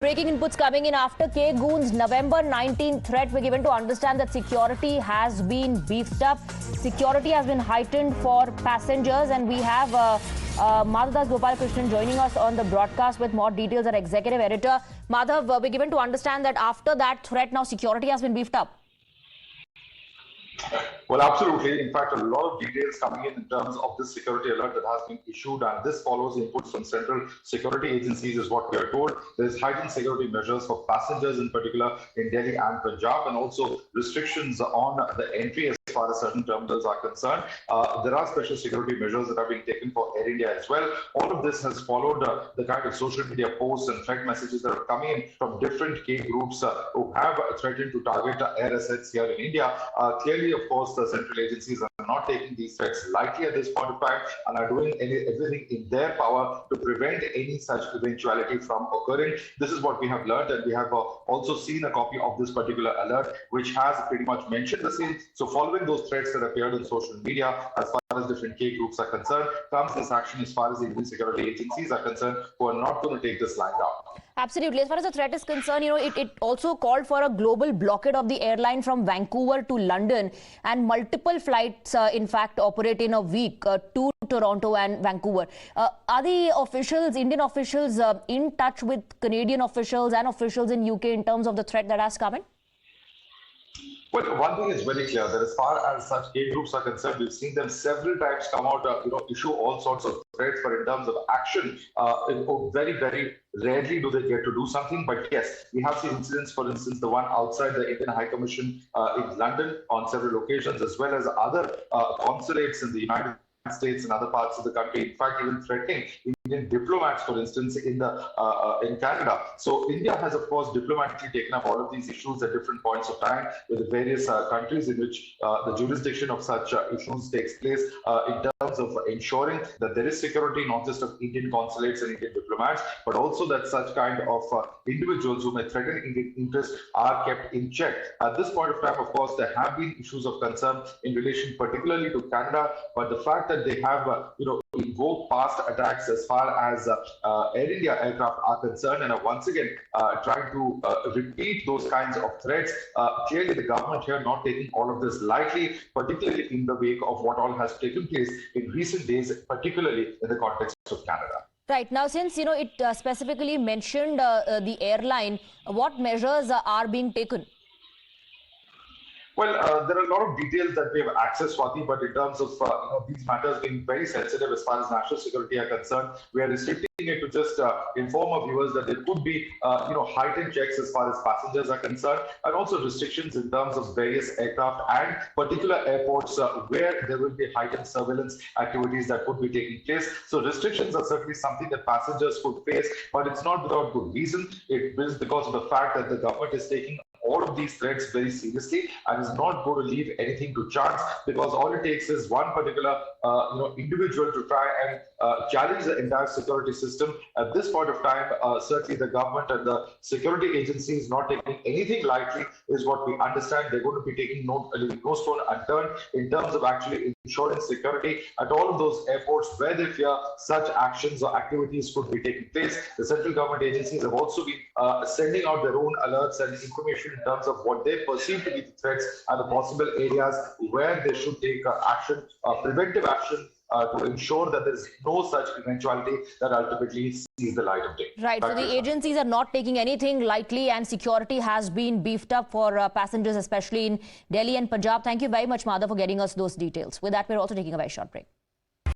Breaking inputs coming in after K. Goon's November 19 threat. We're given to understand that security has been beefed up. Security has been heightened for passengers, and we have Madhav Gopalakrishnan joining us on the broadcast with more details. Our executive editor. Madhav, we're given to understand that after that threat, now security has been beefed up. Well, absolutely. In fact, a lot of details coming in terms of this security alert that has been issued, and this follows inputs from central security agencies is what we are told. There's heightened security measures for passengers in particular in Delhi and Punjab, and also restrictions on the entry as far as certain terminals are concerned. There are special security measures that are being taken for Air India as well. All of this has followed the kind of social media posts and threat messages that are coming in from different K groups who have threatened to target air assets here in India. Clearly, of course, the central agencies are not taking these threats lightly at this point of time and are doing everything in their power to prevent any such eventuality from occurring. This is what we have learned, and we have also seen a copy of this particular alert, which has pretty much mentioned the same. So following those threats that appeared on social media, as far as different K groups are concerned, comes this action as far as the Indian security agencies are concerned, who are not going to take this line down. Absolutely. As far as the threat is concerned, it also called for a global blockade of the airline from Vancouver to London, and multiple flights, in fact, operate in a week to Toronto and Vancouver. Are the officials, Indian officials, in touch with Canadian officials and officials in UK in terms of the threat that has come in? Well, one thing is very clear, that as far as such K groups are concerned, we've seen them several times come out, issue all sorts of threats, but in terms of action, very, very rarely do they get to do something. But yes, we have seen incidents, for instance, the one outside the Indian High Commission in London on several occasions, as well as other consulates in the United States and other parts of the country, in fact, even threatening Indian diplomats, for instance, in Canada. So India has, of course, diplomatically taken up all of these issues at different points of time with the various countries in which the jurisdiction of such issues takes place, in terms of ensuring that there is security not just of Indian consulates and Indian diplomats, but also that such kind of individuals who may threaten Indian interests are kept in check. At this point of time, of course, there have been issues of concern in relation particularly to Canada, but the fact that they have invoked past attacks as far as Air India aircraft are concerned, and are once again trying to repeat those kinds of threats. Clearly, the government here not taking all of this lightly, particularly in the wake of what all has taken place in recent days, particularly in the context of Canada. Right. Now, since, it specifically mentioned the airline, what measures are being taken? Well, there are a lot of details that we have access, Swati, but in terms of these matters being very sensitive as far as national security are concerned, we are restricting it to just inform our viewers that there could be heightened checks as far as passengers are concerned, and also restrictions in terms of various aircraft and particular airports where there will be heightened surveillance activities that could be taking place. So restrictions are certainly something that passengers could face, but it's not without good reason. It is because of the fact that the government is taking all of these threats very seriously and is not going to leave anything to chance, because all it takes is one particular individual to try and challenge the entire security system. At this point of time, certainly the government and the security agencies not taking anything lightly is what we understand. They're going to be taking no stone unturned in terms of actually ensuring security at all of those airports where they fear such actions or activities could be taking place. The central government agencies have also been sending out their own alerts and information in terms of what they perceive to be the threats and the possible areas where they should take action, preventive action, to ensure that there is no such eventuality that ultimately sees the light of day. Right. So the agencies are not taking anything lightly, and security has been beefed up for passengers, especially in Delhi and Punjab. Thank you very much, Madhav, for getting us those details. With that, we're also taking a very short break.